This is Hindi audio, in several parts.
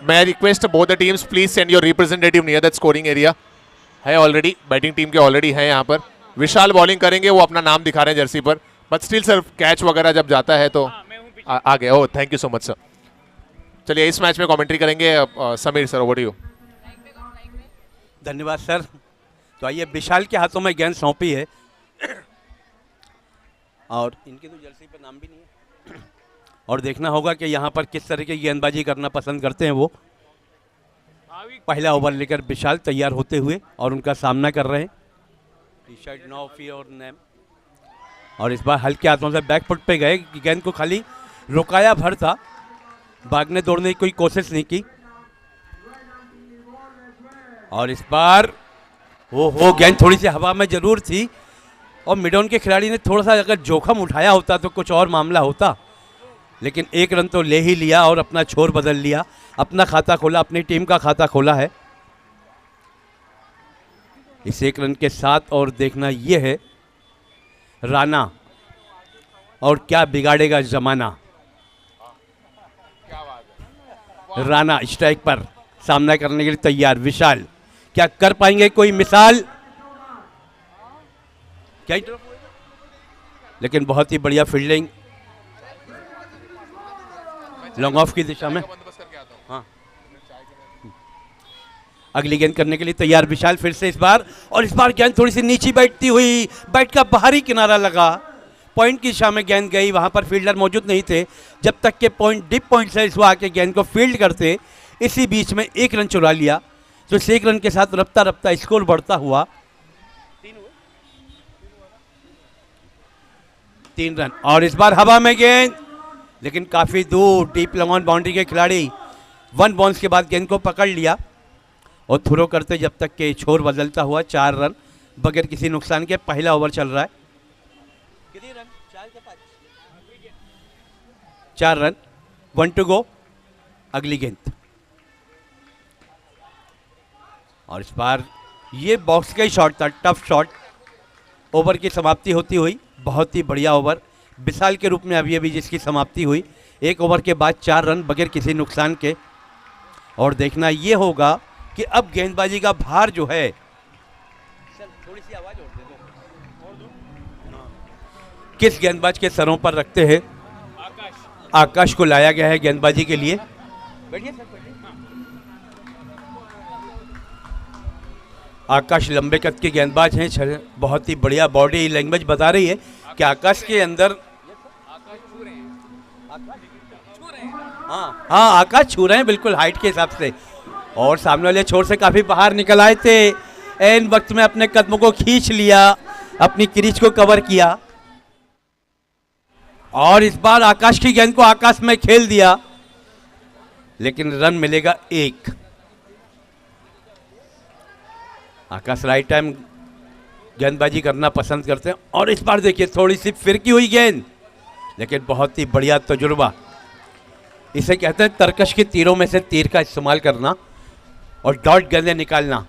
मैं request both the teams please send your representative near that scoring area. है ऑलरेडी, बैटिंग टीम के ऑलरेडी है यहाँ पर। विशाल बॉलिंग करेंगे, वो अपना नाम दिखा रहे हैं जर्सी पर, बट स्टिल सर कैच वगैरह जब जाता है तो आ गए। Oh thank you so much sir. चलिए इस मैच में कमेंट्री करेंगे Sameer sir, over to you. धन्यवाद सर। तो आइए, विशाल के हाथों में गेंद सौंपी है और इनकी तो जर्सी पर नाम भी नहीं है और देखना होगा कि यहाँ पर किस तरह की गेंदबाजी करना पसंद करते हैं वो। पहला ओवर लेकर विशाल तैयार होते हुए और उनका सामना कर रहे हैं। T shirt no fear name, और इस बार हल्के हाथों से बैकफुट पे गए, गेंद को खाली रुकाया भर था, भागने दौड़ने की कोई कोशिश नहीं की। और इस बार वो गेंद थोड़ी सी हवा में जरूर थी और मिडॉन के खिलाड़ी ने थोड़ा सा अगर जोखम उठाया होता तो कुछ और मामला होता, लेकिन एक रन तो ले ही लिया और अपना छोर बदल लिया, अपना खाता खोला, अपनी टीम का खाता खोला है इस एक रन के साथ। और देखना ये है राणा और क्या बिगाड़ेगा जमाना। राणा स्ट्राइक पर सामना करने के लिए तैयार। विशाल क्या कर पाएंगे, कोई मिसाल क्या, लेकिन बहुत ही बढ़िया फील्डिंग लॉन्ग ऑफ की दिशा में। हाँ, अगली गेंद करने के लिए तैयार विशाल फिर से इस बार, और इस बार गेंद थोड़ी सी नीचे बैठती हुई, बैट का बाहरी किनारा लगा, पॉइंट की दिशा में गेंद गई। वहां पर फील्डर मौजूद नहीं थे, जब तक के पॉइंट डिप पॉइंट से इस आके गेंद को फील्ड करते, इसी बीच में एक रन चुरा लिया। तो इस एक रन के साथ रफ्ता रफ्ता स्कोर बढ़ता हुआ 3 रन। और इस बार हवा में गेंद, लेकिन काफी दूर, डीप लॉन्ग ऑन बाउंड्री के खिलाड़ी 1 बाउंस के बाद गेंद को पकड़ लिया और थ्रो करते जब तक के छोर बदलता हुआ 4 रन बगैर किसी नुकसान के। पहला ओवर चल रहा है, कितने रन? 4 के 5, 4 रन, 1 टू गो। अगली गेंद, और इस बार ये बॉक्स का ही शॉट था, टफ शॉट। ओवर की समाप्ति होती हुई, बहुत ही बढ़िया ओवर विशाल के रूप में अभी अभी जिसकी समाप्ति हुई। 1 ओवर के बाद 4 रन बगैर किसी नुकसान के। और देखना ये होगा कि अब गेंदबाजी का भार जो है, थोड़ी सी आवाज और दो, किस गेंदबाज के सरों पर रखते हैं। आकाश को लाया गया है गेंदबाजी के लिए। बैठिए सर, बैठिए। आकाश लंबे कद के गेंदबाज हैं, बहुत ही बढ़िया बॉडी लैंग्वेज बता रही है कि आकाश के अंदर, हाँ आकाश छू रहे हैं बिल्कुल हाइट के हिसाब से। और सामने वाले छोर से काफी बाहर निकल आए थे, एन वक्त में अपने कदमों को खींच लिया, अपनी क्रीज को कवर किया। और इस बार आकाश की गेंद को आकाश में खेल दिया, लेकिन रन मिलेगा 1। आकाश राइट टाइम गेंदबाजी करना पसंद करते हैं। और इस बार देखिए थोड़ी सी फिरकी हुई गेंद, लेकिन बहुत ही बढ़िया तजुर्बा। इसे कहते हैं तरकश के तीरों में से तीर का इस्तेमाल करना और डॉट गेंदें निकालना।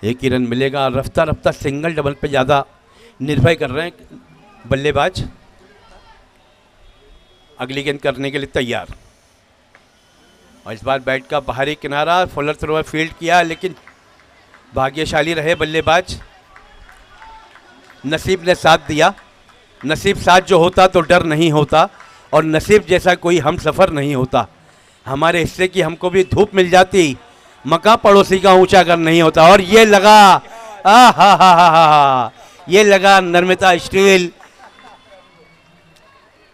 1 ही रन मिलेगा। रफ्ता रफ्ता सिंगल डबल पे ज़्यादा निर्भय कर रहे हैं बल्लेबाज। अगली गेंद करने के लिए तैयार, और इस बार बैट का बाहरी किनारा, फॉलर थ्रो फील्ड किया, लेकिन भाग्यशाली रहे बल्लेबाज, नसीब ने साथ दिया। नसीब साथ जो होता तो डर नहीं होता, और नसीब जैसा कोई हम सफ़र नहीं होता। हमारे हिस्से की हमको भी धूप मिल जाती, मका पड़ोसी का ऊंचा घर नहीं होता। और ये लगा, हा, ये लगा नर्मदा स्टील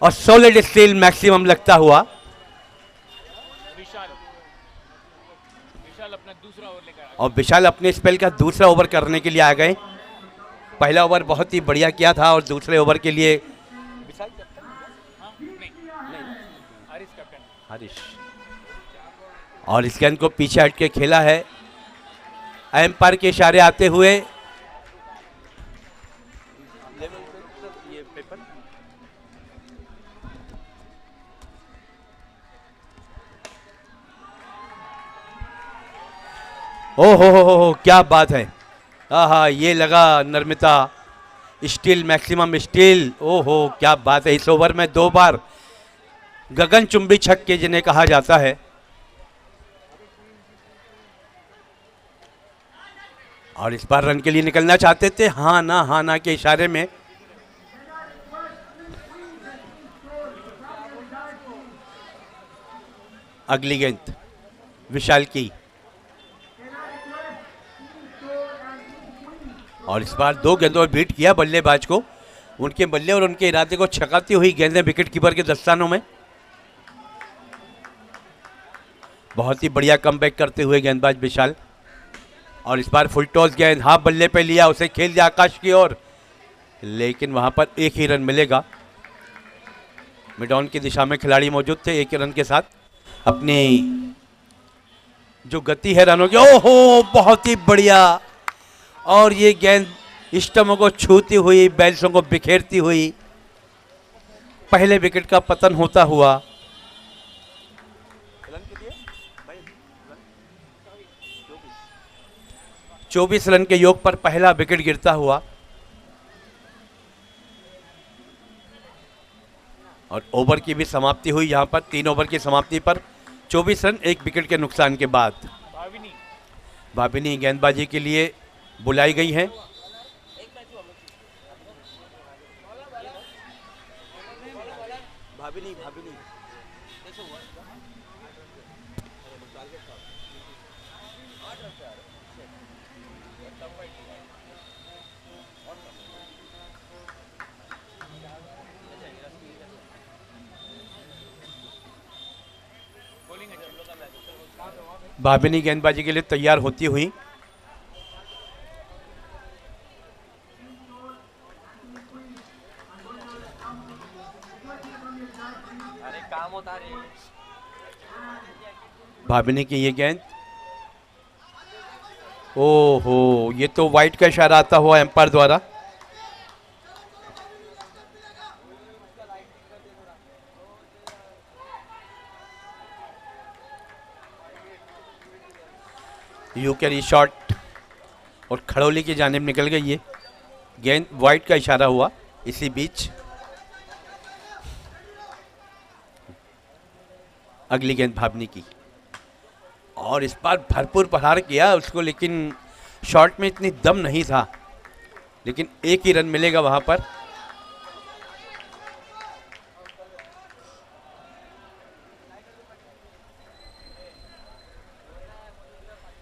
और सॉलिड स्टील मैक्सिमम लगता हुआ। और विशाल अपने स्पेल का दूसरा ओवर करने के लिए आ गए। पहला ओवर बहुत ही बढ़िया किया था और दूसरे ओवर के लिए हरीश, और इस गेंद को पीछे हट के खेला है एम्पायर के इशारे आते हुए। ओ हो क्या बात है, आहा ये लगा नर्मदा स्टील मैक्सिमम स्टील। ओहो क्या बात है, इस ओवर में 2 बार गगनचुंबी छक्के जिन्हें कहा जाता है। और इस बार रन के लिए निकलना चाहते थे, हाँ ना के इशारे में। अगली गेंद विशाल की, और इस बार 2 गेंदों में बीट किया बल्लेबाज को। उनके बल्ले और उनके इरादे को छकाती हुई गेंदें विकेट कीपर के दस्तानों में। बहुत ही बढ़िया कमबैक करते हुए गेंदबाज विशाल। और इस बार फुल टॉस गेंद हाफ बल्ले पे लिया, उसे खेल दिया आकाश की ओर, लेकिन वहां पर 1 ही रन मिलेगा। मिड ऑन की दिशा में खिलाड़ी मौजूद थे 1 रन के साथ। अपनी जो गति है रनों की, ओहो बहुत ही बढ़िया। और ये गेंद स्टम्पों को छूती हुई, बैल्सों को बिखेरती हुई, पहले विकेट का पतन होता हुआ। 24 रन के योग पर पहला विकेट गिरता हुआ। और ओवर की भी समाप्ति हुई यहाँ पर। 3 ओवर की समाप्ति पर 24 रन 1 विकेट के नुकसान के बाद भाविनी गेंदबाजी के लिए बुलाई गई हैं। भाविनी गेंदबाजी के लिए तैयार होती हुई। भाविनी की ये गेंद, ओहो ये तो वाइट का इशारा आता हुआ एम्पायर द्वारा। यू कैरी शॉट और खड़ोली की जानिब निकल गई ये गेंद, वाइट का इशारा हुआ इसी बीच। अगली गेंद भावनी की, और इस बार भरपूर प्रहार किया उसको, लेकिन शॉट में इतनी दम नहीं था, लेकिन 1 ही रन मिलेगा वहां पर।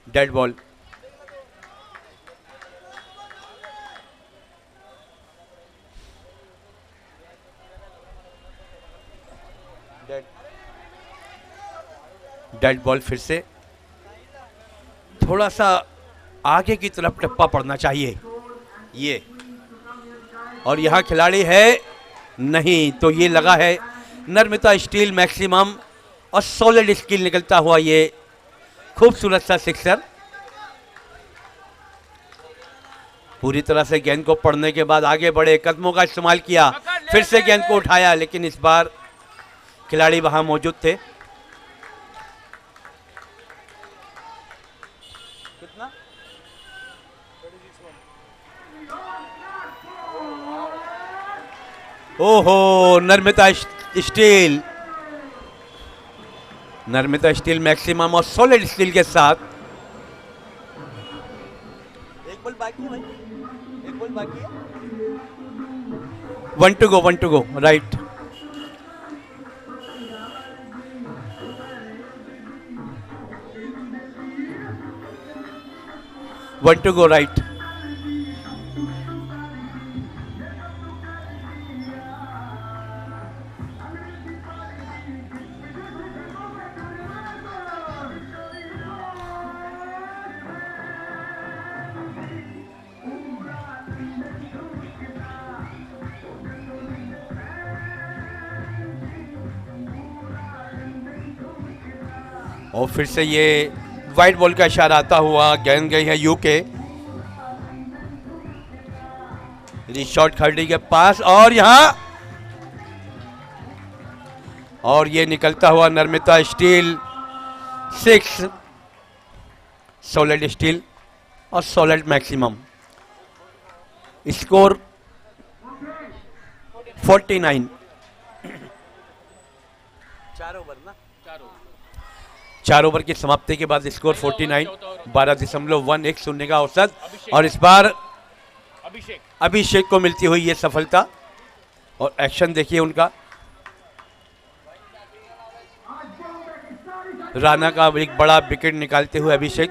Dead ball. डेड बॉल फिर से थोड़ा सा आगे की तरफ टप्पा पड़ना चाहिए ये, और यहाँ खिलाड़ी है नहीं, तो ये लगा है नर्मदा स्टील मैक्सिमम और सॉलिड स्टील निकलता हुआ ये खूबसूरत सा सिक्सर। पूरी तरह से गेंद को पढ़ने के बाद आगे बढ़े, कदमों का इस्तेमाल किया, फिर से गेंद को उठाया, लेकिन इस बार खिलाड़ी वहां मौजूद थे। कितना? ओहो Narmada steel, Narmada steel maximum और सॉलिड स्टील के साथ। एक बॉल बाकी है भाई, एक बॉल बाकी है। 1 to go right. One to go right। और फिर से ये वाइट बॉल का इशारा आता हुआ, गेंद गई है यूके शॉट खड़ी के पास, और यहां और ये निकलता हुआ नर्मदा स्टील 6, सॉलिड स्टील और सॉलिड मैक्सिमम। स्कोर 49। 4 ओवर की समाप्ति के बाद स्कोर 49, 12.1 शून्य का औसत। और इस बार अभिषेक को मिलती हुई ये सफलता। और एक्शन देखिए उनका, राणा का एक बड़ा विकेट निकालते हुए अभिषेक।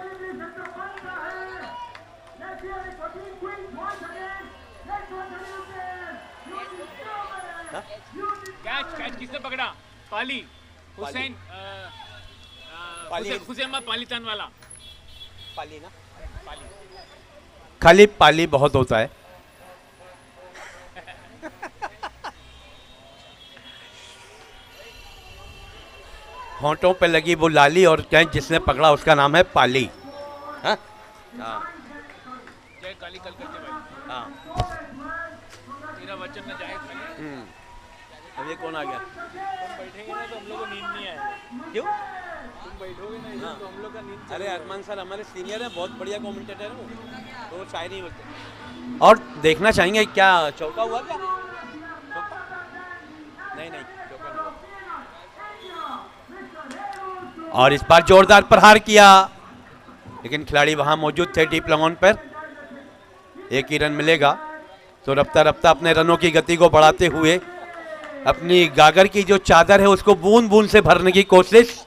कैच किसने पकड़ा? पाली हुसैन, हुसैन पालीतान वाला। पाली ना, खाली पाली बहुत होता है। होंठों पे लगी वो लाली और कैच जिसने पकड़ा उसका नाम है पाली। हाँ? जय काली कल करते भाई। हाँ। तेरा वचन न जाए खाली। अब ये कौन आ गया? तुम बैठेंगे ना तो हम लोग को नींद नहीं आएगी। क्यों? तुम बैठोगे ना इधर तो हम लोग का नींद। अरे अरमान सर हमारे सीनियर हैं, बहुत बढ़िया कमेंटेटर हैं वो, तो वो शायरी ही बोलते। और देखना चाहेंगे क्या चौका हुआ क्या? नहीं नहीं, चौका नहीं हुआ। और इस बार जोरदार प्रहार किया, लेकिन खिलाड़ी वहां मौजूद थे डीप लॉन पर। एक ही रन मिलेगा तो रफ्ता रफ्ता अपने रनों की गति को बढ़ाते हुए अपनी गागर की जो चादर है उसको बूंद बूंद से भरने की कोशिश।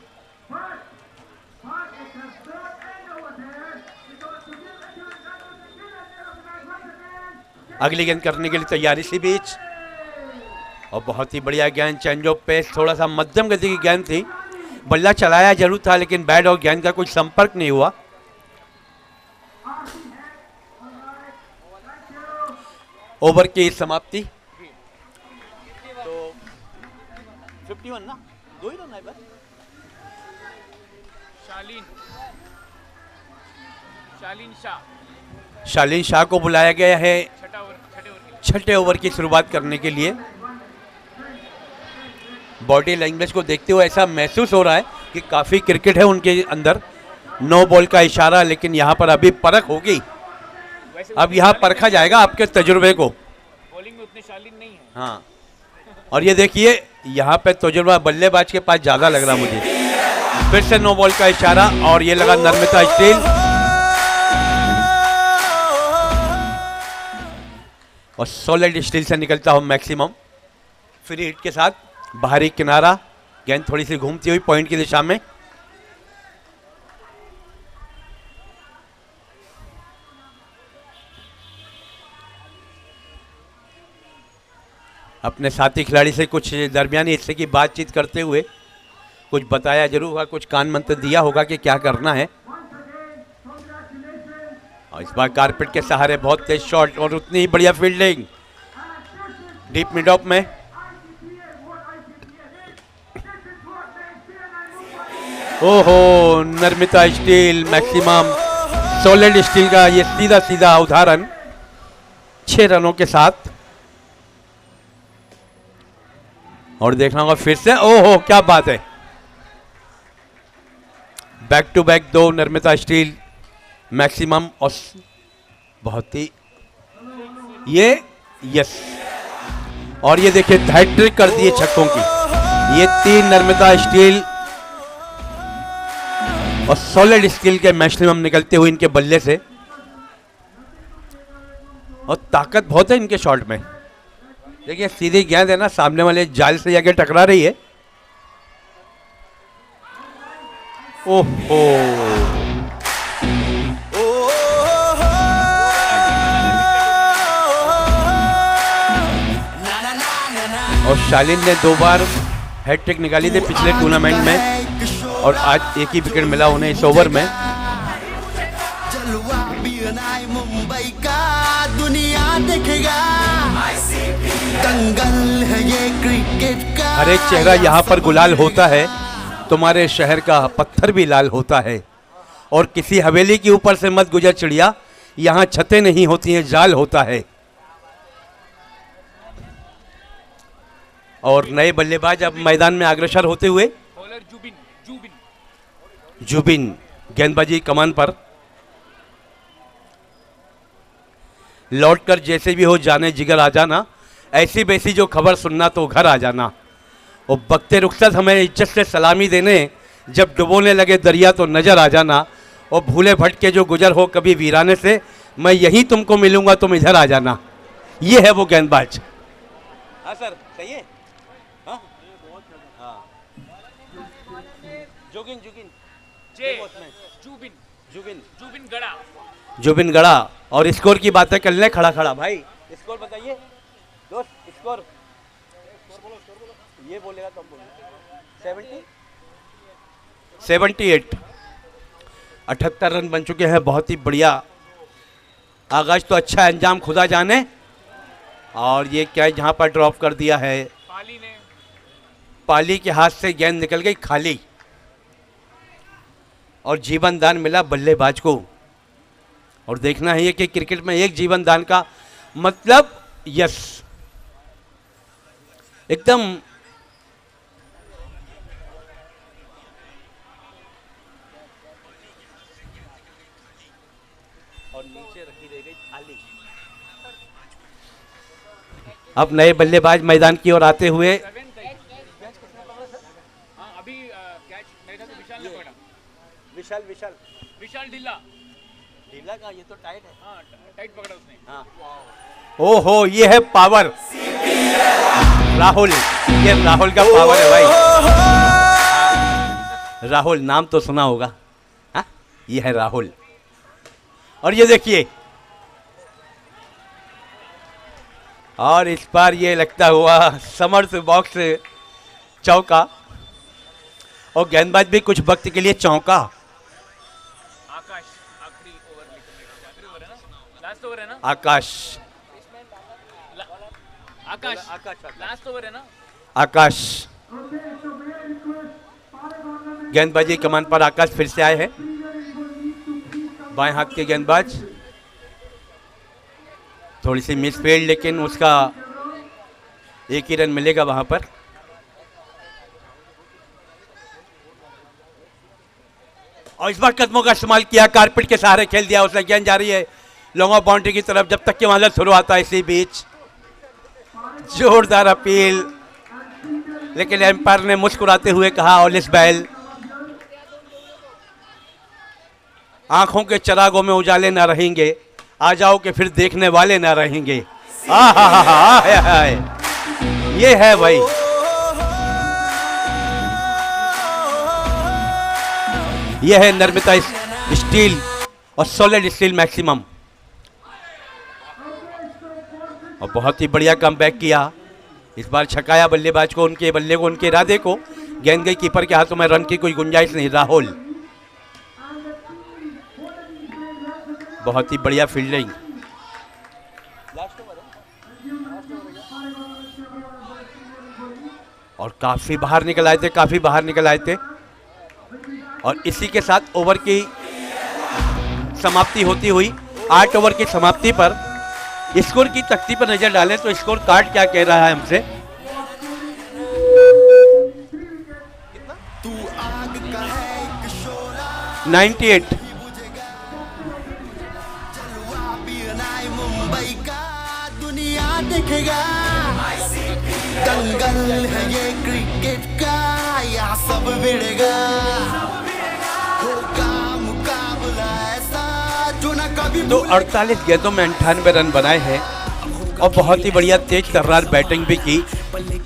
अगली गेंद करने के लिए तैयारी इसी बीच, और बहुत ही बढ़िया गेंद, चेंज ऑफ पेस, थोड़ा सा मध्यम गति की गेंद थी। बल्ला चलाया जरूर था लेकिन बैट और गेंद का कोई संपर्क नहीं हुआ। ओवर की समाप्ति तो 51 ना, 2 ही रन है बस। शालीन शाह को बुलाया गया है छठे ओवर की शुरुआत करने के लिए। बॉडी लैंग्वेज को देखते हुए ऐसा महसूस हो रहा है कि काफी क्रिकेट है उनके अंदर। नो बॉल का इशारा, लेकिन यहाँ पर अभी परख होगी। अब यहाँ परखा जाएगा आपके तजुर्बे को। बॉलिंग में उतने शालीन नहीं है। हाँ, और ये देखिए यहाँ पे तजुर्बा बल्लेबाज के पास ज्यादा लग रहा मुझे। फिर से नो बॉल का इशारा और ये लगा नर्मदा स्टील। और सॉलिड स्टील से निकलता हो मैक्सिमम फ्री हिट के साथ। बाहरी किनारा, गेंद थोड़ी सी घूमती हुई पॉइंट की दिशा में। अपने साथी खिलाड़ी से कुछ दरमियानी हिस्से की बातचीत करते हुए कुछ बताया जरूर होगा, कुछ कान मंत्र दिया होगा कि क्या करना है। और इस बार कारपेट के सहारे बहुत तेज शॉट और उतनी ही बढ़िया फील्डिंग डीप मिड ऑफ में। ओहो, Narmada steel maximum solid steel का ये सीधा सीधा उदाहरण 6 रनों के साथ। और देखना होगा फिर से। ओहो, क्या बात है, back to back 2 Narmada steel maximum. और बहुत ही ये यस, और ये देखिए हैट्रिक कर दिए छक्कों की। ये 3 नर्मदा स्टील और सॉलिड स्टील के मैक्सिमम निकलते हुए इनके बल्ले से। और ताकत बहुत है इनके शॉट में। देखिए सीधी गेंद है ना, सामने वाले जाल से जाके टकरा रही है। ओहो, और शालीन ने 2 बार हैट्रिक निकाली थी पिछले टूर्नामेंट में, और आज एक ही विकेट मिला उन्हें इस ओवर में। मुंबई का दुनिया देखेगा, दंगल है ये क्रिकेट का। हर एक चेहरा यहाँ पर गुलाल होता है, तुम्हारे शहर का पत्थर भी लाल होता है। और किसी हवेली के ऊपर से मत गुजर चिड़िया, यहाँ छतें नहीं होती हैं, जाल होता है। और नए बल्लेबाज अब मैदान में अग्रसर होते हुए। बॉलर जुबिन गेंदबाजी कमान पर। लौटकर जैसे भी हो जाने जिगर आ जाना, ऐसी वैसी जो खबर सुनना तो घर आ जाना। और बख्ते रुखसत हमें इज्जत से सलामी देने, जब डुबोने लगे दरिया तो नजर आ जाना, और भूले भटके जो गुजर हो कभी वीराने से, मैं यहीं तुमको मिलूंगा तुम इधर आ जाना। ये है वो गेंदबाज। हाँ सर, सही है। हाँ हाँ, जोगिन जोगिन जे जुबिन जुबिन जुबिन गड़ा। जुबिन गड़ा। और स्कोर की बातें कर लें खड़ा खड़ा। भाई स्कोर बताइए दोस्त, स्कोर ये बोलेगा तो हम बोलेंगे। 78 78 रन बन चुके हैं। बहुत ही बढ़िया आगाज, तो अच्छा अंजाम खुदा जाने। और ये क्या जहाँ पर ड्रॉप कर दिया है, पाली ने पाली के हाथ से गेंद निकल गई खाली, और जीवन दान मिला बल्लेबाज को। और देखना है ये कि क्रिकेट में एक जीवन दान का मतलब यस, एकदम और नीचे रखी रह गई थाली। अब नए बल्लेबाज मैदान की ओर आते हुए, हाँ अभी कैच मेरे ख्याल से विशाल ने पकड़ा। विशाल विशाल विशाल ढीला। ढीला का, ये तो टाइट है। हाँ टाइट पकड़ा उसने। हाँ। ओहो, ये है पावर राहुल, ये राहुल का पावर है भाई। राहुल नाम तो सुना होगा। हाँ, ये है राहुल। और ये देखिए, और इस बार ये लगता हुआ समर्थ बॉक्स चौका, और गेंदबाज भी कुछ वक्त के लिए चौंका। आकाश आखिरी ओवर आखिरी ओवर है ना, लास्ट ओवर है ना। आकाश आकाश लास्ट ओवर है ना। आकाश गेंदबाजी कमान पर आकाश फिर से आए हैं। बाएं हाथ के गेंदबाज, थोड़ी सी मिसफील्ड, लेकिन उसका एक ही रन मिलेगा वहां पर। और इस बार कदमों का इस्तेमाल किया, कारपेट के सहारे खेल दिया उसने। गेंद जा रही है लॉन्ग ऑफ बाउंड्री की तरफ, जब तक कि वहां शुरू आता है। इसी बीच जोरदार अपील, लेकिन एम्पायर ने मुस्कुराते हुए कहा ऑल इज वेल। आंखों के चरागों में उजाले ना रहेंगे, आ जाओ कि फिर देखने वाले ना रहेंगे। ये है भाई, ये है नर्मदा स्टील और सॉलिड स्टील मैक्सिमम। और बहुत ही बढ़िया कमबैक किया। इस बार छकाया बल्लेबाज को, उनके बल्ले को, उनके इरादे को। गेंद गई कीपर के हाथों में, रन की कोई गुंजाइश नहीं। राहुल बहुत ही बढ़िया फील्डिंग। और काफी बाहर निकल आए थे, काफी बाहर निकल आए थे। और इसी के साथ ओवर की समाप्ति होती हुई, 8 ओवर की समाप्ति पर स्कोर की तख्ती पर नजर डालें तो स्कोर कार्ड क्या कह रहा है हमसे। तू आग का है एक शोला 98। जलवा पीनाई मुंबई का दुनिया देखेगा। दंगल है ये क्रिकेट का, यहाँ सब भिड़ेगा। होगा मुकाबला ऐसा जो न कभी तो 48 गेंदों में 98 रन बनाए हैं, और बहुत ही बढ़िया तेज तर्रार बैटिंग भी की।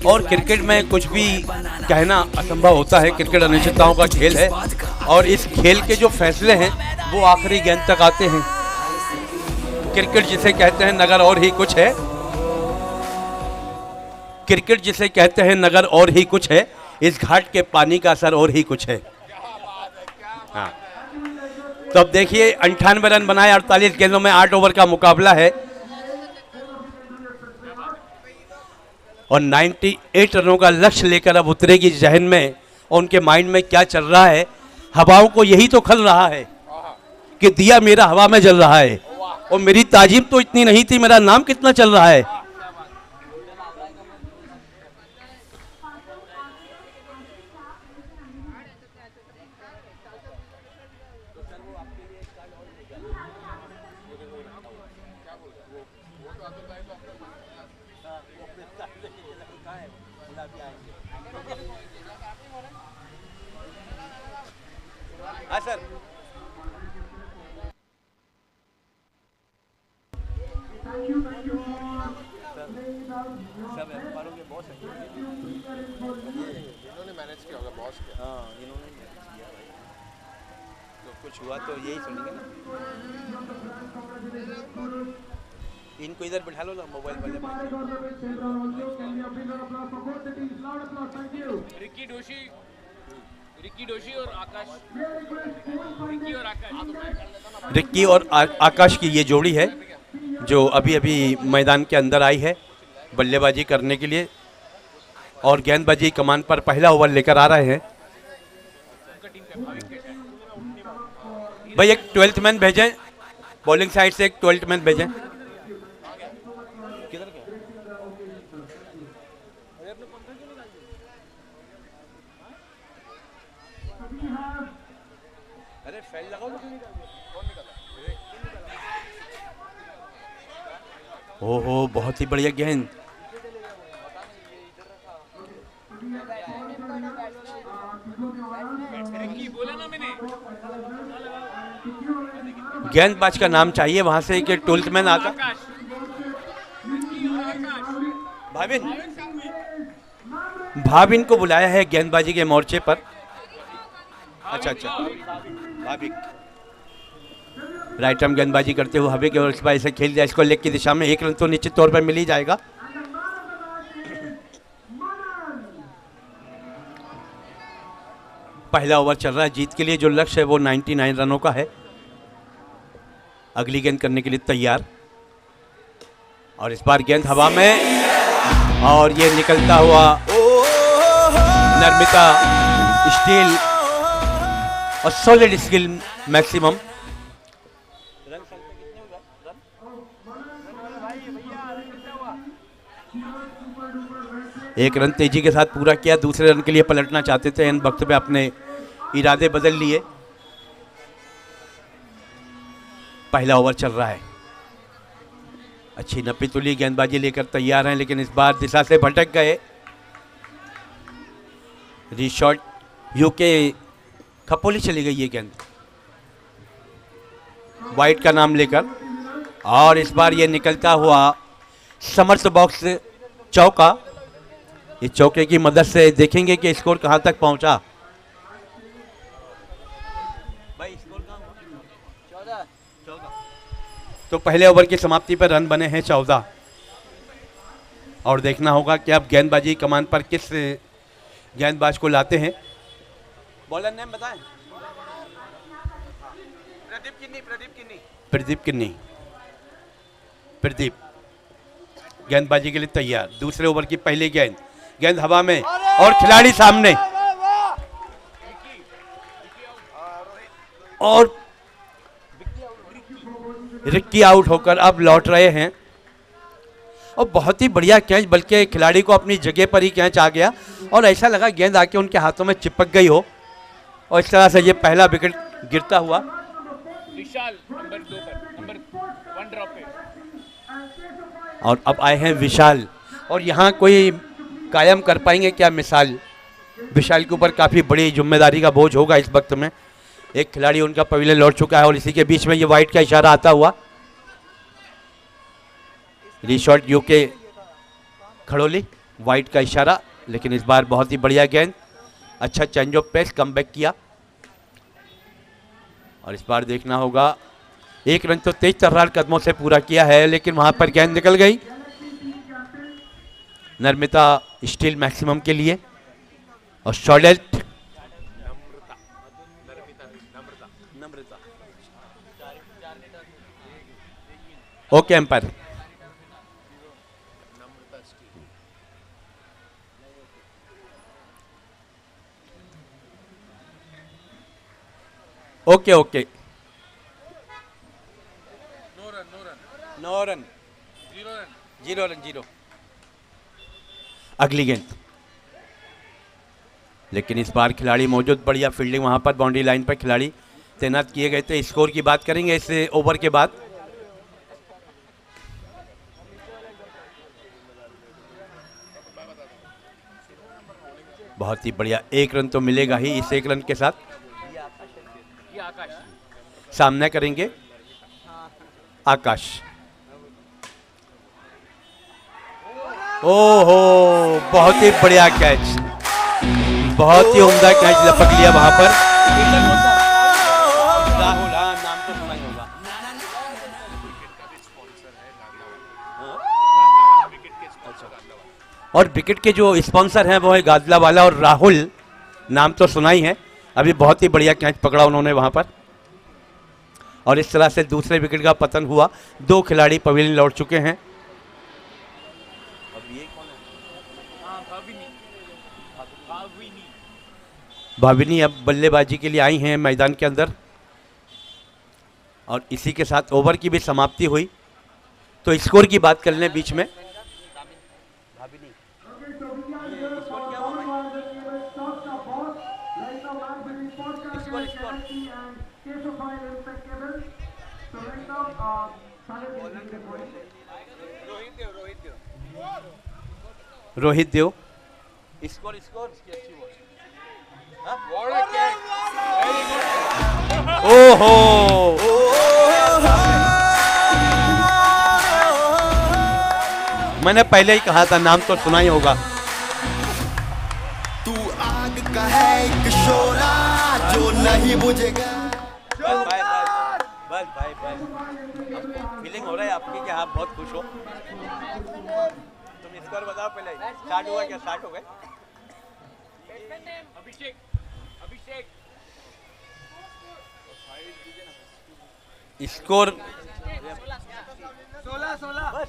और क्रिकेट में कुछ भी कहना असंभव होता है, क्रिकेट अनिश्चितताओं का खेल है, और इस खेल के जो फैसले हैं वो आखिरी गेंद तक आते हैं। क्रिकेट जिसे कहते हैं नगर और ही कुछ है, क्रिकेट जिसे कहते हैं नगर और ही कुछ है, इस घाट के पानी का असर और ही कुछ है। हाँ, तो अब देखिए 98 रन बनाए 48 गेंदों में, 8 ओवर का मुकाबला है। और 98 रनों का लक्ष्य लेकर अब उतरेगी जहन में, और उनके माइंड में क्या चल रहा है। हवाओं को यही तो खल रहा है कि दिया मेरा हवा में जल रहा है, और मेरी ताजीब तो इतनी नहीं थी, मेरा नाम कितना चल रहा है। हाँ सर। सब एम्पायरों के बॉस हैं। इन्होंने मैनेज किया होगा बॉस के। हाँ, इन्होंने मैनेज किया भाई। तो कुछ हुआ तो यही सुनेंगे ना। इनको इधर बिठा लो ना, मोबाइल वाले। रिक्की डोशी और आकाश। रिक्की और आकाश। रिक्की और आकाश की ये जोड़ी है जो अभी अभी मैदान के अंदर आई है बल्लेबाजी करने के लिए, और गेंदबाजी कमान पर पहला ओवर लेकर आ रहे हैं। भाई एक 12th मैन भेजें, बॉलिंग साइड से एक 12th मैन भेजें। अरे फैल लगाओ। ओहो, बहुत ही बढ़िया गेंद। बोला ना मैंने। गेंदबाज का नाम चाहिए वहां से कि 12th मैन आता। भाविन, भाविन को बुलाया है गेंदबाजी के मोर्चे पर। अच्छा अच्छा, भाविक राइट आर्म गेंदबाजी करते हुए भाविक और इस बार इसे खेल दिया, इसको लेग की दिशा में 1 रन तो निश्चित तौर पर मिल ही जाएगा। पहला ओवर चल रहा है, जीत के लिए जो लक्ष्य है वो 99 रनों का है। अगली गेंद करने के लिए तैयार, और इस बार गेंद हवा में, और ये निकलता हुआ नर्मिता स्टील और सॉलिड स्किल मैक्सिमम। एक रन तेजी के साथ पूरा किया, दूसरे रन के लिए पलटना चाहते थे, इन वक्त पे अपने इरादे बदल लिए। पहला ओवर चल रहा है, अच्छी नपी तुली गेंदबाजी लेकर तैयार हैं, लेकिन इस बार दिशा से भटक गए। रीशॉट यूके खपोली चली गई ये गेंद वाइट का नाम लेकर, और इस बार ये निकलता हुआ समर्थ बॉक्स चौका। इस चौके की मदद से देखेंगे कि स्कोर कहां तक पहुंचा। भाई स्कोर कहां हुआ? 14। तो पहले ओवर की समाप्ति पर रन बने हैं 14, और देखना होगा कि अब गेंदबाजी कमान पर किस गेंदबाज को लाते हैं। बॉलर नेम बताएं। प्रदीप किन्नी। प्रदीप गेंदबाजी के लिए तैयार। दूसरे ओवर की पहली गेंद, गेंद हवा में और खिलाड़ी सामने, और रिक्की आउट होकर अब लौट रहे हैं। और बहुत ही बढ़िया कैच, बल्कि खिलाड़ी को अपनी जगह पर ही कैच आ गया, और ऐसा लगा गेंद आके उनके हाथों में चिपक गई हो, और इस तरह से ये पहला विकेट गिरता हुआ। विशाल नंबर 2 पर, नंबर 1 ड्रॉप पे। और अब आए हैं विशाल, और यहाँ कोई कायम कर पाएंगे क्या मिसाल? विशाल के ऊपर काफ़ी बड़ी जिम्मेदारी का बोझ होगा इस वक्त में। एक खिलाड़ी उनका पवेलियन लौट चुका है, और इसी के बीच में ये वाइट का इशारा आता हुआ। रीशॉट यूके खड़ोली, वाइट का इशारा, लेकिन इस बार बहुत ही बढ़िया गेंद, अच्छा चेंज ऑफ पेस, कमबैक किया। और इस बार देखना होगा, एक रन तो तेज तर्रार कदमों से पूरा किया है, लेकिन वहां पर गेंद निकल गई नर्मिता स्टील मैक्सिमम के लिए, और short okay umpire. Okay okay, no run, 0 run. अगली गेंद, लेकिन इस बार खिलाड़ी मौजूद, बढ़िया फील्डिंग वहां पर, बाउंड्री लाइन पर खिलाड़ी तैनात किए गए थे। स्कोर की बात करेंगे इस ओवर के बाद। बहुत ही बढ़िया, 1 रन तो मिलेगा ही इस 1 रन के साथ। ये आकाश सामना करेंगे आकाश। ओहो, बहुत ही बढ़िया कैच, बहुत ही उम्दा कैच लपक लिया वहां पर। राहुल, हाँ नाम तो सुना ही होगा। और विकेट के जो स्पॉन्सर हैं वो है गाजला वाला और राहुल, नाम तो सुना ही है। अभी बहुत ही बढ़िया कैच पकड़ा उन्होंने वहां पर और इस तरह से दूसरे विकेट का पतन हुआ। 2 खिलाड़ी पवेलियन लौट चुके हैं। अब ये कौन है? हाँ भाविनी भाविनी भाविनी अब बल्लेबाजी के लिए आई हैं मैदान के अंदर और इसी के साथ ओवर की भी समाप्ति हुई। तो स्कोर की बात कर लें बीच में। रोहित देव स्कोर ओहो, मैंने पहले ही कहा था, नाम तो सुना ही होगा। तू आग का है एक शोला जो नहीं बुझेगा। बस भाई फीलिंग हो रहा है आपकी कि आप बहुत खुश हो। तुम स्कोर बताओ पहले, स्टार्ट हुआ क्या? स्टार्ट हो गए। अभिषेक अभिषेक स्कोर 16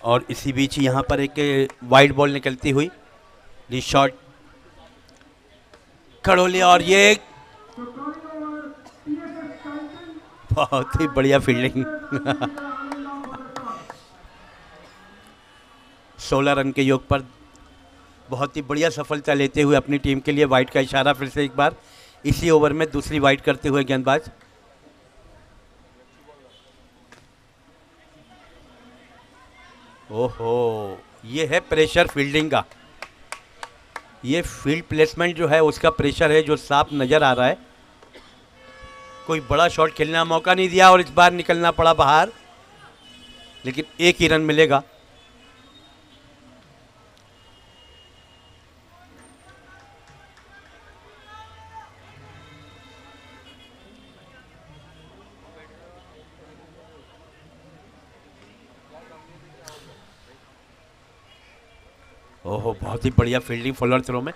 और इसी बीच यहाँ पर एक वाइड बॉल निकलती हुई, री शॉट खड़ोली और ये बहुत ही बढ़िया फील्डिंग। 16 रन के योग पर बहुत ही बढ़िया सफलता लेते हुए अपनी टीम के लिए वाइड का इशारा फिर से एक बार इसी ओवर में दूसरी वाइड करते हुए गेंदबाज। ओहो, ये है प्रेशर फील्डिंग का। ये फील्ड प्लेसमेंट जो है उसका प्रेशर है जो साफ नजर आ रहा है। कोई बड़ा शॉट खेलने का मौका नहीं दिया और इस बार निकलना पड़ा बाहर, लेकिन 1 ही रन मिलेगा। ओहो, बहुत ही बढ़िया फील्डिंग फॉलोअर थ्रो में,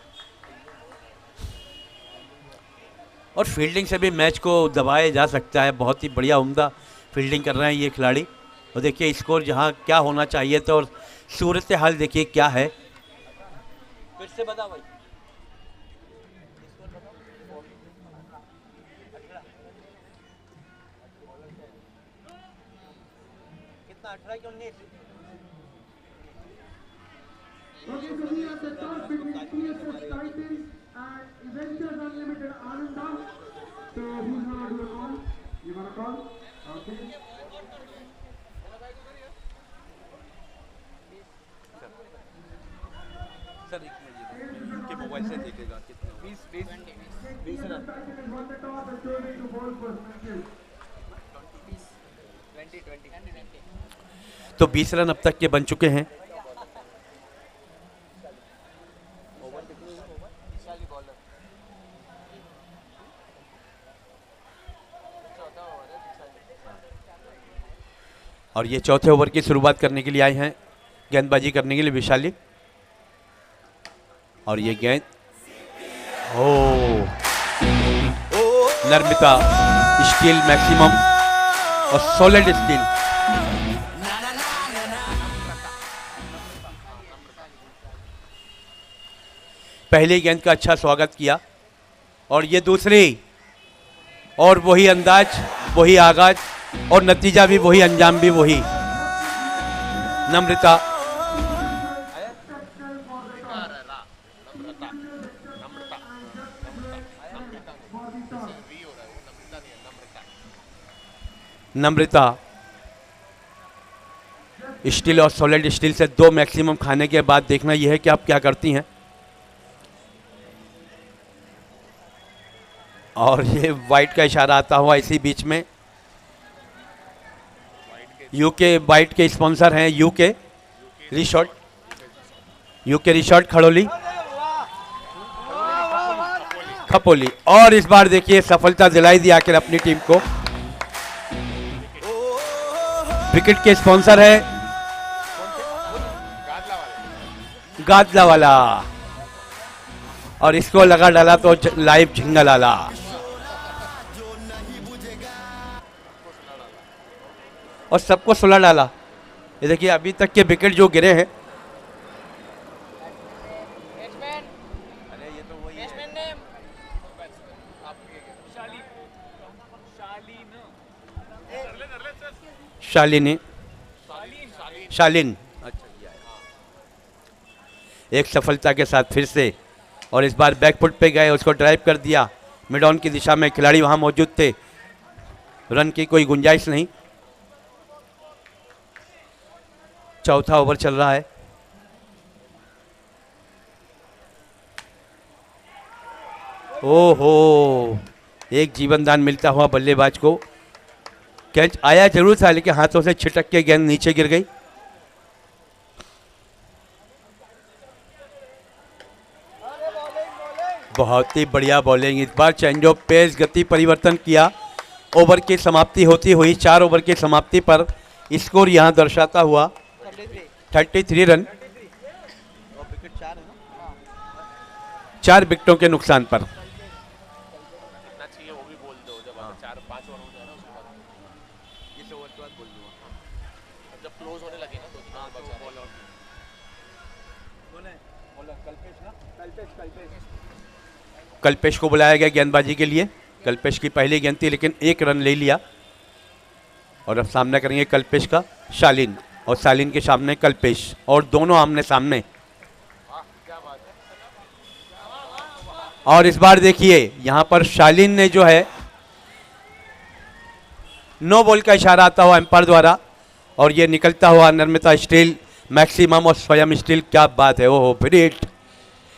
और फील्डिंग से भी मैच को दबाया जा सकता है। बहुत ही बढ़िया उम्दा फील्डिंग कर रहे हैं ये खिलाड़ी। और देखिए स्कोर जहां क्या होना चाहिए था और सूरत हाल देखिए क्या है। फिर से बता भाई, कितना 18 कि 19? Okay, so we have the toss between TSS Titans and Adventures Unlimited Ananda. So who's gonna do a call? You wanna call? Okay. Sir एक मिनट इनके मोबाइल से देखेगा कितना 20 run. Titan has won the toss and chosen to bowl first. Thank you. 20 तो 20 रन अब तक के बन चुके हैं। और ये चौथे ओवर की शुरुआत करने के लिए आए हैं गेंदबाजी करने के लिए विशाली। और ये गेंद नर्मिता स्टील मैक्सिमम और सॉलिड स्टील। पहली गेंद का अच्छा स्वागत किया और ये दूसरी, और वही अंदाज, वही आगाज और नतीजा भी वही, अंजाम भी वही। नम्रता स्टील और सॉलिड स्टील से 2 मैक्सिमम खाने के बाद देखना यह है कि आप क्या करती हैं। और ये वाइट का इशारा आता हुआ इसी बीच में। यूके वाइट के स्पॉन्सर हैं यूके रिसोर्ट खड़ोली खपोली। और इस बार देखिए सफलता दिलाई दी आखिर अपनी टीम को। विकेट के स्पॉन्सर है गादला वाला और इसको लगा डाला तो लाइव झिंगा लाला। और सबको सुला डाला। ये देखिए अभी तक के विकेट जो गिरे हैं, शालिन एक सफलता के साथ फिर से, और इस बार बैकफुट पे गए, उसको ड्राइव कर दिया मिड ऑन की दिशा में। खिलाड़ी वहां मौजूद थे, रन की कोई गुंजाइश नहीं। चौथा ओवर चल रहा है। ओहो, एक जीवन दान मिलता हुआ बल्लेबाज को। कैच आया जरूर था लेकिन हाथों से छिटक के गेंद नीचे गिर गई। बहुत ही बढ़िया बॉलिंग। इस बार चेंज ऑफ पेस, गति परिवर्तन किया। ओवर की समाप्ति होती हुई 4 ओवर की समाप्ति पर स्कोर यहां दर्शाता हुआ 33 रन 4 विकेटों के नुकसान पर। कल्पेश को बुलाया गया गेंदबाजी के लिए। कल्पेश की पहली गेंद थी लेकिन 1 रन ले लिया। और अब सामना करेंगे कल्पेश का शालिन, और शालिन के सामने कल्पेश, और दोनों आमने सामने। और इस बार देखिए यहां पर शालिन ने जो है नो बॉल का इशारा आता हुआ एम्पायर द्वारा, और ये निकलता हुआ नर्मदा स्टील मैक्सिमम और स्वयं स्टील। क्या बात है, ओहो फिर हिट,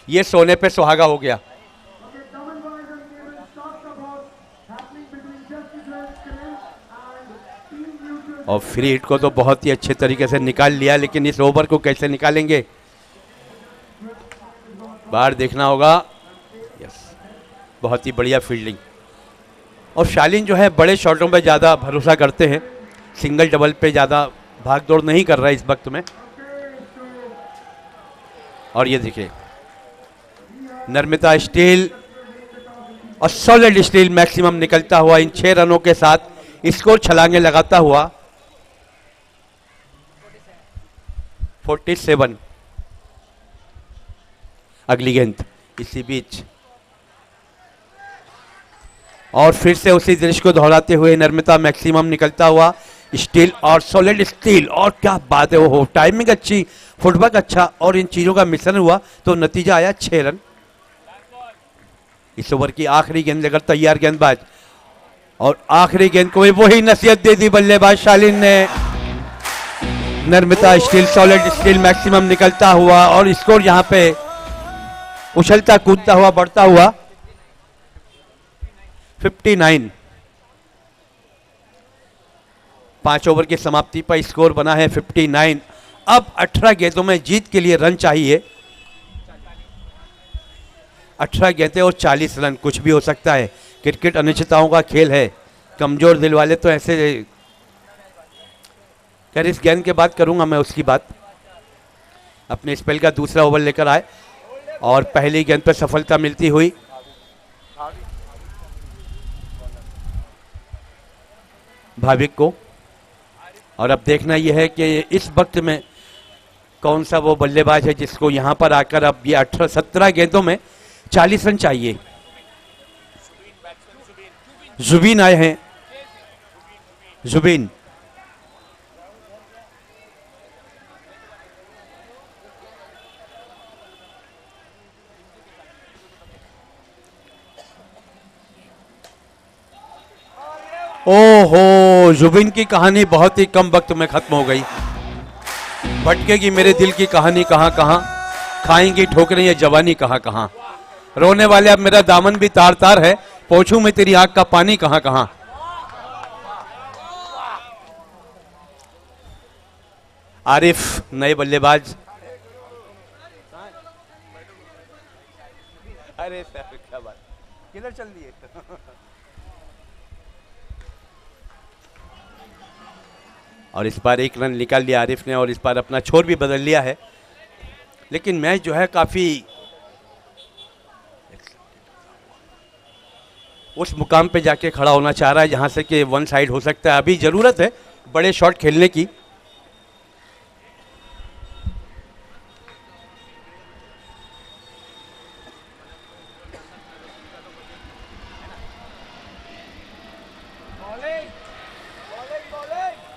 ये सोने पे सुहागा हो गया। और फ्री हिट को तो बहुत ही अच्छे तरीके से निकाल लिया, लेकिन इस ओवर को कैसे निकालेंगे बाहर देखना होगा। यस, बहुत ही बढ़िया फील्डिंग। और शालिन जो है बड़े शॉटों पे ज़्यादा भरोसा करते हैं, सिंगल डबल पे ज़्यादा भाग दौड़ नहीं कर रहा है इस वक्त में। और ये देखिए नर्मदा स्टील और सॉलिड स्टील मैक्सिमम निकलता हुआ इन 6 रनों के साथ स्कोर छलांगे लगाता हुआ 47। अगली गेंद इसी बीच, और फिर से उसी दृश्य को दोहराते हुए नर्मदा मैक्सिमम निकलता हुआ स्टील और सॉलिड स्टील। और क्या बात है, वो टाइमिंग अच्छी, फुटवर्क अच्छा, और इन चीजों का मिश्रण हुआ तो नतीजा आया 6 रन। इस ओवर की आखिरी गेंद लेकर तैयार गेंदबाज, और आखिरी गेंद को वही नसीहत दे दी बल्लेबाज शालिन ने। Narmada steel solid steel maximum निकलता हुआ, और स्कोर यहां पे उछलता कूदता हुआ बढ़ता हुआ 59। 5 ओवर की समाप्ति पर स्कोर बना है 59। अब 18 गेंदों में जीत के लिए रन चाहिए। 18 गेंदें और 40 रन, कुछ भी हो सकता है। क्रिकेट अनिश्चितताओं का खेल है। कमजोर दिल वाले तो ऐसे, खैर इस गेंद के बाद करूंगा मैं उसकी बात। अपने स्पेल का दूसरा ओवर लेकर आए और पहली गेंद पर सफलता मिलती हुई भाविक को। और अब देखना यह है कि इस वक्त में कौन सा वो बल्लेबाज है जिसको यहां पर आकर अब ये 17 गेंदों में 40 रन चाहिए। जुबीन आए हैं, जुबीन। ओहो, जुबिन की कहानी बहुत ही कम वक्त में खत्म हो गई। भटकेगी मेरे दिल की कहानी कहाँ कहाँ, खाएंगी ठोकरें ये जवानी कहाँ कहाँ, रोने वाले अब मेरा दामन भी तार तार है, पोंछूं मैं तेरी आंख का पानी कहाँ कहाँ। आरिफ नए बल्लेबाज। अरे सर क्या बात, किधर चल दिए। और इस बार एक रन निकाल लिया आरिफ ने और इस बार अपना छोर भी बदल लिया है, लेकिन मैच जो है काफी उस मुकाम पे जाके खड़ा होना चाह रहा है जहां से कि वन साइड हो सकता है। अभी जरूरत है बड़े शॉट खेलने की।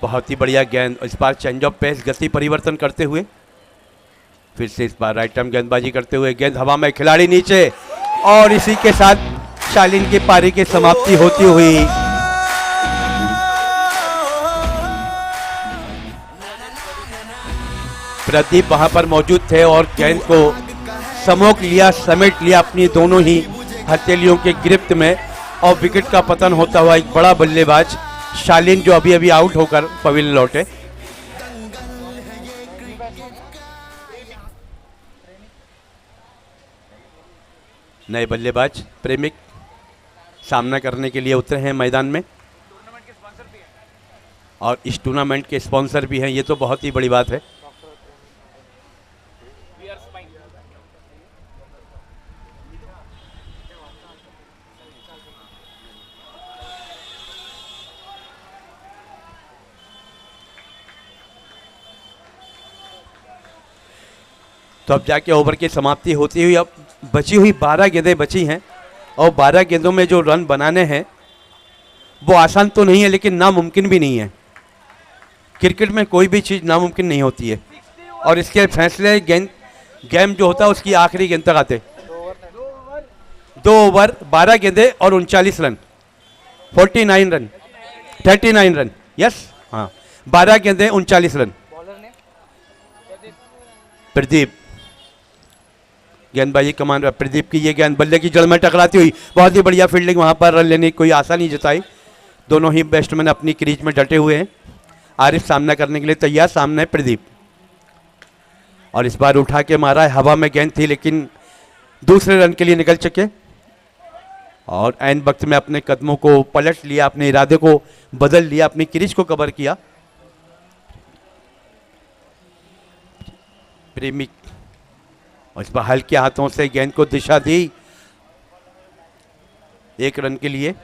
बहुत ही बढ़िया गेंद, इस बार चेंज ऑफ पेस, गति परिवर्तन करते हुए फिर से इस बार राइट आर्म गेंदबाजी करते हुए, गेंद हवा में, खिलाड़ी नीचे, और इसी के साथ शालीन की पारी की समाप्ति होती हुई। प्रदीप वहां पर मौजूद थे और गेंद को समोक लिया, समेट लिया अपनी दोनों ही हथेलियों के गिरफ्त में, और विकेट का पतन होता हुआ एक बड़ा बल्लेबाज शालीन जो अभी अभी आउट होकर पवेलियन लौटे। नए बल्लेबाज प्रेमिक सामना करने के लिए उतरे हैं मैदान में, और इस टूर्नामेंट के स्पॉन्सर भी हैं, ये तो बहुत ही बड़ी बात है। तो अब जाके ओवर की समाप्ति होती हुई, अब बची हुई 12 गेंदें बची हैं, और 12 गेंदों में जो रन बनाने हैं वो आसान तो नहीं है लेकिन नामुमकिन भी नहीं है। क्रिकेट में कोई भी चीज़ नामुमकिन नहीं होती है, और इसके फैसले गेम जो होता है उसकी आखिरी गेंद तक आते। 2 ओवर 12 गेंदें और 39 रन, 49 रन, 39 रन, यस हाँ, 12 गेंदें 39 रन। प्रदीप गेंदबाजी कमान रहा, प्रदीप की ये गेंद बल्ले की जड़ में टकराती हुई, बहुत ही बढ़िया फील्डिंग, वहां पर रन लेने की कोई आशा नहीं जताई। दोनों ही बैट्समैन अपनी क्रीज में डटे हुए हैं। आरिफ सामना करने के लिए तैयार, सामने प्रदीप, और इस बार उठा के मारा है, हवा में गेंद थी लेकिन दूसरे रन के लिए निकल चुके, और ऐन वक्त में अपने कदमों को पलट लिया, अपने इरादे को बदल लिया, अपनी क्रीज को कवर किया। प्रेमिक, और इस बार हल्के हाथों से गेंद को दिशा दी 1 रन के लिए।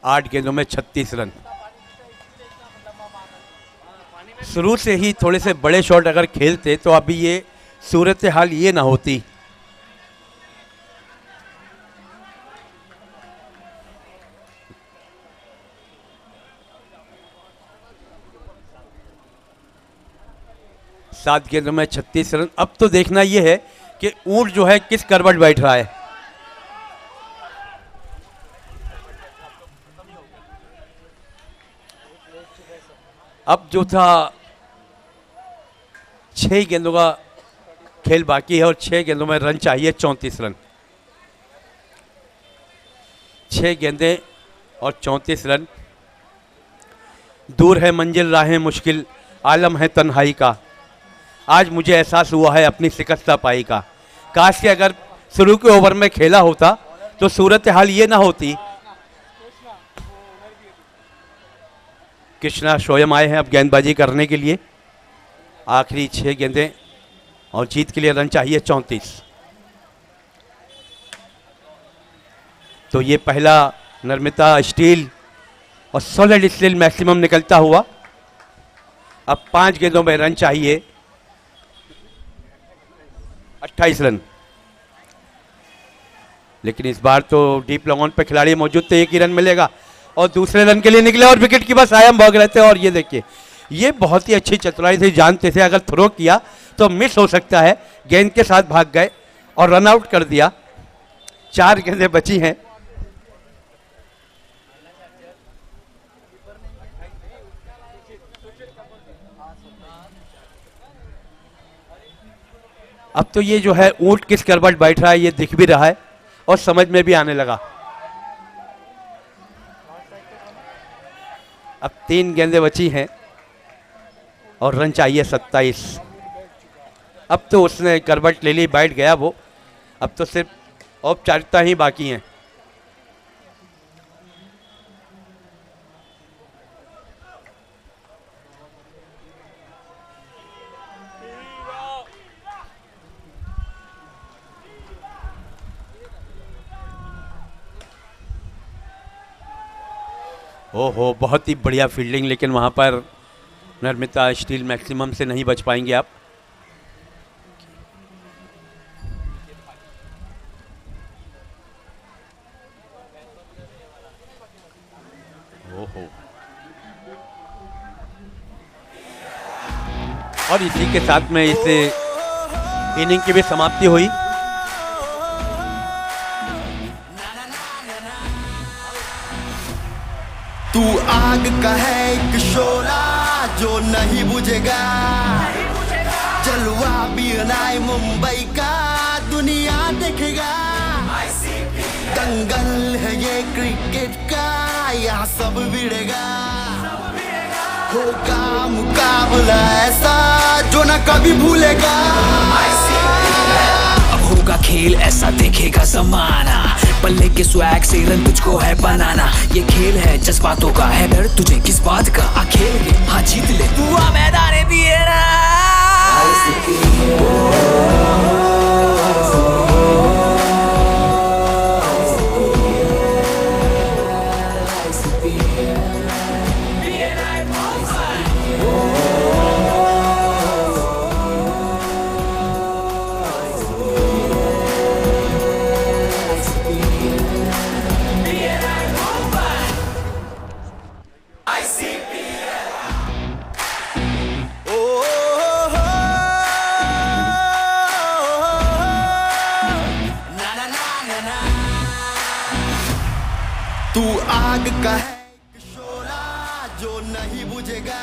आठ गेंदों में 36 रन। शुरू से ही थोड़े से बड़े शॉट अगर खेलते तो अभी ये सूरत हाल ये ना होती। सात गेंदों में 36 रन। अब तो देखना यह है कि ऊंट जो है किस करवट बैठ रहा है। अब जो था 6 गेंदों का खेल बाकी है और 6 गेंदों में रन चाहिए 34 रन। 6 गेंदें और 34 रन। दूर है मंजिल राहें मुश्किल, आलम है तन्हाई का, आज मुझे एहसास हुआ है अपनी शिकस्ता पाई का। काश के अगर शुरू के ओवर में खेला होता तो सूरत हाल ये ना होती। कृष्णा शोयम आए हैं अब गेंदबाजी करने के लिए। आखिरी 6 गेंदें और जीत के लिए रन चाहिए 34। तो ये पहला नर्मदा स्टील और सॉलिड स्टील मैक्सिमम निकलता हुआ। अब 5 गेंदों में रन चाहिए 28 रन। लेकिन इस बार तो डीप लॉन्ग ऑन पे खिलाड़ी मौजूद थे, 1 ही रन मिलेगा और दूसरे रन के लिए निकले और विकेट की बस आयाम भाग रहे थे। और ये देखिए, ये बहुत ही अच्छी चतुराई थी, जानते थे अगर थ्रो किया तो मिस हो सकता है, गेंद के साथ भाग गए और रन आउट कर दिया। 4 गेंदें बची हैं। अब तो ये जो है ऊंट किस करवट बैठ रहा है ये दिख भी रहा है और समझ में भी आने लगा। अब 3 गेंदें बची हैं और रन चाहिए 27। अब तो उसने करवट ले ली, बैठ गया वो। अब तो सिर्फ औपचारिकता ही बाकी है। ओहो, बहुत ही बढ़िया फील्डिंग, लेकिन वहाँ पर नर्मिता स्टील मैक्सिमम से नहीं बच पाएंगे आप। ओहो, और इसी के साथ में इस इनिंग की भी समाप्ति हुई। तू आग का है एक शोला जो नहीं बुझेगा, जलवा भी नाई मुंबई का दुनिया देखेगा। दंगल है ये क्रिकेट का, यहाँ सब भिड़ेगा। होगा मुकाबला ऐसा जो न कभी भूलेगा। अब होगा खेल ऐसा देखेगा जमाना, पल्ले के स्वैग से रन तुझको है बनाना। ये खेल है जज्बातों का, है डर तुझे किस बात का। आ खेल ले, हाँ जीत ले, तू आ मैदान भी है ना। तू आग का है एक शोला जो नहीं बुझेगा,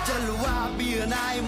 जलवा भी नाई